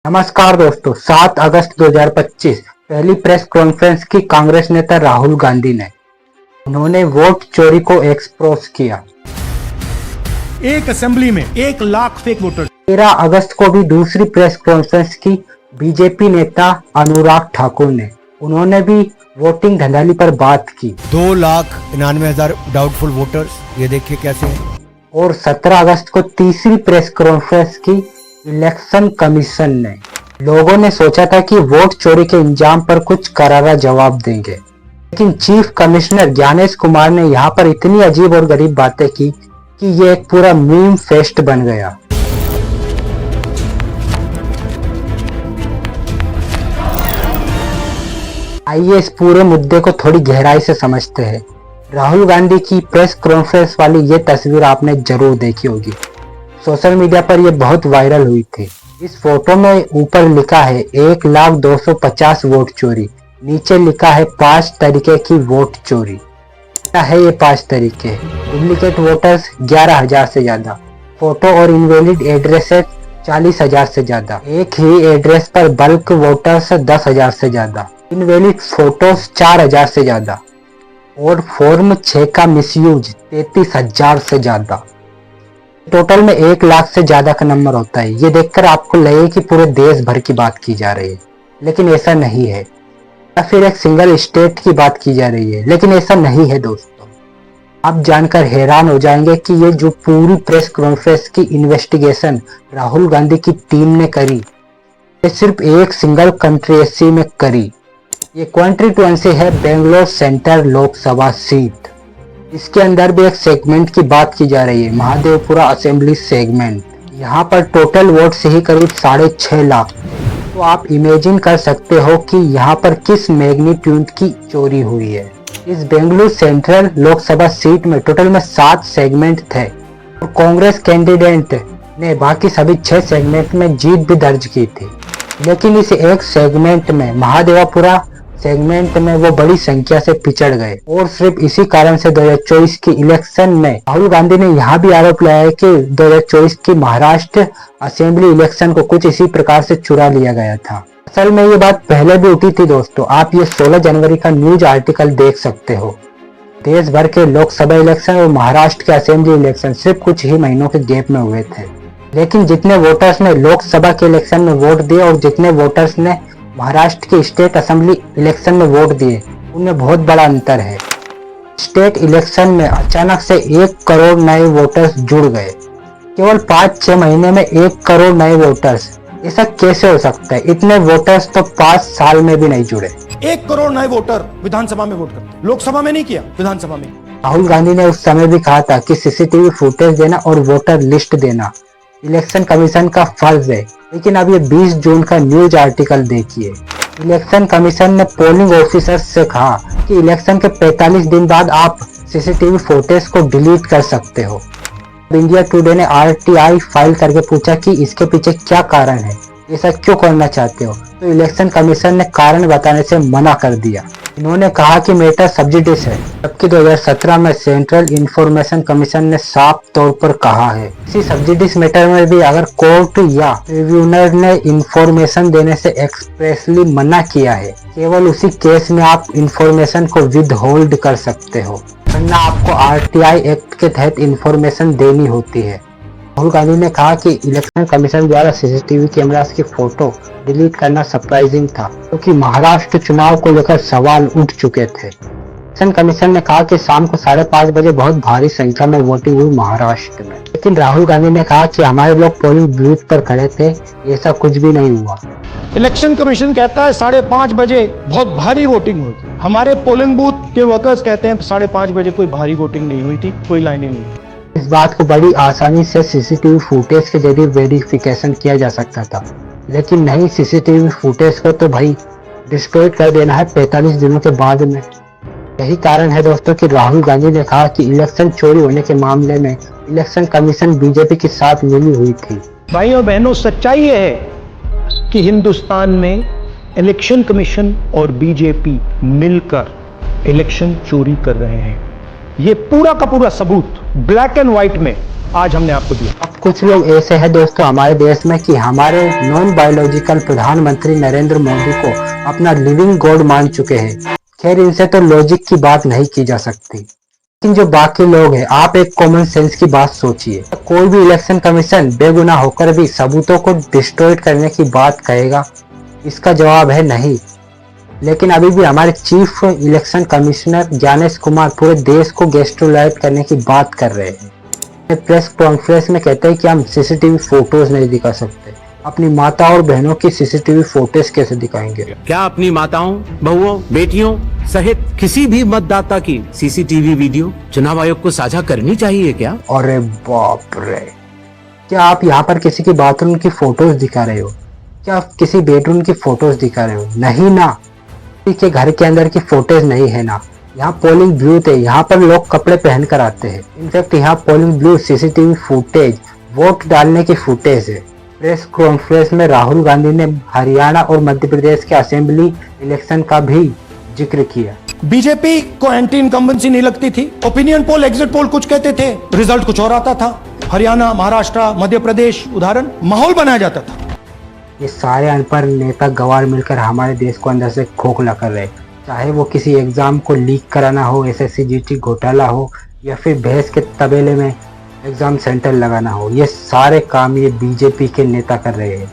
नमस्कार दोस्तों, 7 अगस्त 2025 पहली प्रेस कॉन्फ्रेंस की कांग्रेस नेता राहुल गांधी ने। उन्होंने वोट चोरी को एक्सपोज किया। एक असेंबली में 1 लाख फेक वोटर। 13 अगस्त को भी दूसरी प्रेस कॉन्फ्रेंस की बीजेपी नेता अनुराग ठाकुर ने। उन्होंने भी वोटिंग धंधाली पर बात की। 2,99,000 डाउटफुल वोटर्स, ये देखिए कैसे हैं। और 17 अगस्त को तीसरी प्रेस कॉन्फ्रेंस की इलेक्शन कमीशन ने। लोगों ने सोचा था कि वोट चोरी के इंजाम पर कुछ करारा जवाब देंगे, लेकिन चीफ कमिश्नर ज्ञानेश कुमार ने यहाँ पर इतनी अजीब और गरीब बातें की कि ये एक पूरा मीम फेस्ट बन गया। आइए इस पूरे मुद्दे को थोड़ी गहराई से समझते हैं। राहुल गांधी की प्रेस कॉन्फ्रेंस वाली ये तस्वीर आपने जरूर देखी होगी। सोशल मीडिया पर यह बहुत वायरल हुई थी। इस फोटो में ऊपर लिखा है 1,250 वोट चोरी, नीचे लिखा है 5 तरीके की वोट चोरी। क्या है ये 5 तरीके? डुप्लीकेट वोटर्स 11,000 से ज्यादा, फोटो और इनवैलिड एड्रेसेस 40,000 से ज्यादा, एक ही एड्रेस पर बल्क वोटर्स 10,000 से ज्यादा, इनवैलिड फोटोज 4,000 से ज्यादा और फॉर्म 6 का मिसयूज 33,000 से ज्यादा। टोटल में 1 लाख से ज्यादा का नंबर होता है। ये देखकर आपको लगे कि पूरे देश भर की बात की जा रही है, लेकिन ऐसा नहीं है। या फिर एक सिंगल स्टेट की बात की जा रही है, लेकिन ऐसा नहीं है दोस्तों। आप जानकर हैरान हो जाएंगे कि ये जो पूरी प्रेस कॉन्फ्रेंस की इन्वेस्टिगेशन राहुल गांधी की टीम ने करी, ये सिर्फ एक सिंगल कंट्रीएसी में करी। ये कॉन्स्टिट्यूएंसी है बेंगलोर सेंट्रल लोकसभा सीट। इसके अंदर भी एक सेगमेंट की बात की जा रही है, महादेवपुरा असेंबली सेगमेंट। यहाँ पर टोटल वोट से ही करीब 6.5 लाख। तो आप इमेजिन कर सकते हो कि यहाँ पर किस मैग्नीट्यूड की चोरी हुई है। इस बेंगलुरु सेंट्रल लोकसभा सीट में टोटल में 7 सेगमेंट थे और कांग्रेस कैंडिडेट ने बाकी सभी 6 सेगमेंट में जीत भी दर्ज की थी। लेकिन इस एक सेगमेंट में, महादेवपुरा सेगमेंट में, वो बड़ी संख्या से पिछड़ गए और सिर्फ इसी कारण से 2024 की इलेक्शन में राहुल गांधी ने यहाँ भी आरोप लगाया कि 2024 की महाराष्ट्र असेंबली इलेक्शन को कुछ इसी प्रकार से चुरा लिया गया था। असल में ये बात पहले भी उठी थी दोस्तों। आप ये 16 जनवरी का न्यूज आर्टिकल देख सकते हो। देश भर के लोकसभा इलेक्शन और महाराष्ट्र के असेंबली इलेक्शन सिर्फ कुछ ही महीनों के गैप में हुए थे, लेकिन जितने वोटर्स ने लोकसभा के इलेक्शन में वोट दिए और जितने वोटर्स ने महाराष्ट्र के स्टेट असेंबली इलेक्शन में वोट दिए, उनमें बहुत बड़ा अंतर है। स्टेट इलेक्शन में अचानक से 1 करोड़ नए वोटर्स जुड़ गए। केवल 5-6 महीने में 1 करोड़ नए वोटर्स, ऐसा कैसे हो सकता है? इतने वोटर्स तो 5 साल में भी नहीं जुड़े। 1 करोड़ नए वोटर विधानसभा में वोट करते, लोकसभा में नहीं किया, विधानसभा में। राहुल गांधी ने उस समय भी कहा था कि सीसीटीवी फुटेज देना और वोटर लिस्ट देना इलेक्शन कमीशन का फर्ज है। लेकिन अब ये 20 जून का न्यूज आर्टिकल देखिए। इलेक्शन कमीशन ने पोलिंग ऑफिसर्स से कहा कि इलेक्शन के 45 दिन बाद आप सीसीटीवी फुटेज को डिलीट कर सकते हो। इंडिया टुडे ने आरटीआई फाइल करके पूछा कि इसके पीछे क्या कारण है, ऐसा क्यों करना चाहते हो? तो इलेक्शन कमीशन ने कारण बताने से मना कर दिया। इन्होंने कहा कि मैटर सब्सिडियस है, जबकि 2017 में सेंट्रल इंफॉर्मेशन कमीशन ने साफ तौर पर कहा है इसी सब्सिडियस मैटर में भी अगर कोर्ट या ट्रिब्यूनल ने इंफॉर्मेशन देने से एक्सप्रेसली मना किया है, केवल उसी केस में आप इंफॉर्मेशन को विद होल्ड कर सकते हो, वरना आपको आरटीआई एक्ट के तहत इंफॉर्मेशन देनी होती है। राहुल गांधी ने कहा कि इलेक्शन कमीशन द्वारा सीसीटीवी कैमरास की फोटो डिलीट करना सरप्राइजिंग था, क्योंकि महाराष्ट्र चुनाव को लेकर सवाल उठ चुके थे। इलेक्शन कमीशन ने कहा कि शाम को 5:30 बजे बहुत भारी संख्या में वोटिंग हुई महाराष्ट्र में, लेकिन राहुल गांधी ने कहा कि हमारे लोग पोलिंग बूथ पर खड़े थे, ऐसा कुछ भी नहीं हुआ। इलेक्शन कमीशन कहता है 5:30 बजे बहुत भारी वोटिंग हुई। हमारे पोलिंग बूथ के वर्कर्स कहते हैं 5:30 बजे कोई भारी वोटिंग नहीं हुई थी, कोई लाइनें नहीं। इस बात को बड़ी आसानी से सीसीटीवी फुटेज के जरिए वेरिफिकेशन किया जा सकता था, लेकिन नहीं, सीसीटीवी फुटेज को तो भाई डिस्ट्रॉय कर देना है 45 दिनों के बाद में। यही कारण है दोस्तों कि राहुल गांधी ने कहा कि इलेक्शन चोरी होने के मामले में इलेक्शन कमीशन बीजेपी के साथ मिली हुई थी। भाइयों बहनों, सच्चाई यह है कि हिंदुस्तान में इलेक्शन कमीशन और बीजेपी मिलकर इलेक्शन चोरी कर रहे हैं। ये पूरा का पूरा सबूत ब्लैक एंड व्हाइट में आज हमने आपको दिया। कुछ लोग ऐसे हैं दोस्तों हमारे देश में कि हमारे नॉन बायोलॉजिकल प्रधानमंत्री नरेंद्र मोदी को अपना लिविंग गॉड मान चुके हैं। खैर इनसे तो लॉजिक की बात नहीं की जा सकती, लेकिन जो बाकी लोग हैं आप एक कॉमन सेंस की बात सोचिए। कोई भी इलेक्शन कमीशन बेगुनाह होकर भी सबूतों को डिस्ट्रॉय करने की बात कहेगा? इसका जवाब है नहीं। लेकिन अभी भी हमारे chief election commissioner Gyanesh Kumar पूरे देश को गैस्ट्रोलाइट करने की बात कर रहे हैं। प्रेस कॉन्फ्रेंस में कहते हैं कि हम सीसीटीवी फोटोज नहीं दिखा सकते। अपनी माता और बहनों की सीसीटीवी फोटोज कैसे दिखाएंगे? क्या अपनी माताओं, बहुओं, बेटियों सहित किसी भी मतदाता की सीसीटीवी वीडियो चुनाव आयोग को साझा करनी चाहिए क्या? अरे बाप रे, क्या आप यहाँ पर किसी की बाथरूम की फोटोज दिखा रहे हो? क्या आप किसी बेडरूम की फोटोज दिखा रहे हो? नहीं ना, किसी के घर के अंदर की फोटोज नहीं है ना। यहाँ पोलिंग बूथ है, यहाँ पर लोग कपड़े पहन कर आते हैं। इनफैक्ट यहाँ polling booth CCTV footage, vote डालने की फुटेज है। प्रेस कॉन्फ्रेंस में राहुल गांधी ने हरियाणा और मध्य प्रदेश के असेंबली इलेक्शन का भी जिक्र किया। बीजेपी को एंटी इनकम्बेंसी नहीं लगती थी। ओपिनियन पोल, एग्जिट पोल कुछ कहते थे, रिजल्ट कुछ और आता था। हरियाणा, महाराष्ट्र, मध्य प्रदेश उदाहरण, माहौल बनाया जाता था। ये सारे अनपढ़ नेता गवार मिलकर हमारे देश को अंदर से खोखला कर रहे, चाहे वो किसी एग्जाम को लीक कराना हो, SSC GT घोटाला हो, या फिर भैंस के तबेले में एग्जाम सेंटर लगाना हो। ये सारे काम ये बीजेपी के नेता कर रहे हैं।